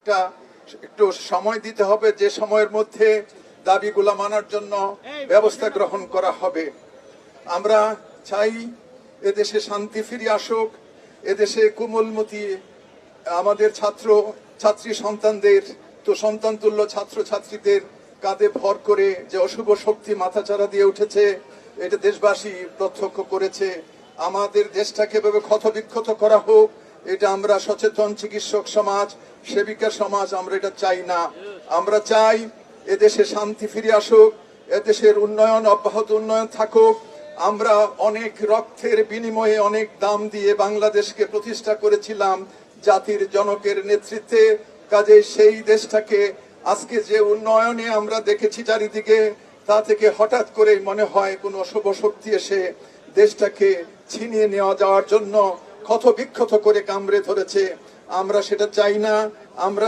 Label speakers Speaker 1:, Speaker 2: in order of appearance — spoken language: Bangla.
Speaker 1: একটা একটু সময় দিতে হবে, যে সময়ের মধ্যে দাবিগুলো মানার জন্য ব্যবস্থা গ্রহণ করা হবে। আমরা চাই এদেশে শান্তি ফিরে আসুক, এদেশে কোমলমতি আমাদের ছাত্রী সন্তানদের, তো সন্তান তুল্য ছাত্র ছাত্রীদের কাঁধে ভর করে যে অশুভ শক্তি মাথাচাড়া দিয়ে উঠেছে, এটা দেশবাসী প্রত্যক্ষ করেছে। আমাদের দেশটাকে এভাবে ক্ষতবিক্ষত করা হোক, এটা আমরা সচেতন চিকিৎসক সমাজ, সেবিকা সমাজ আমরা এটা চাই না। আমরা চাই এদেশে শান্তি ফিরে আসুক, এদেশের উন্নয়ন, অব্যাহত উন্নয়ন থাকুক। আমরা অনেক রক্তের বিনিময়ে, অনেক দাম দিয়ে বাংলাদেশকে প্রতিষ্ঠা করেছিলাম জাতির জনকের নেতৃত্বে। কাজে সেই দেশটাকে আজকে যে উন্নয়নে আমরা দেখেছি চারিদিকে, তা থেকে হঠাৎ করে মনে হয় কোনো অশুভ শক্তি এসে দেশটাকে ছিনিয়ে নেওয়া যাওয়ার জন্য ক্ষত বিক্ষত করে কামড়ে ধরেছে। আমরা সেটা চাই না। আমরা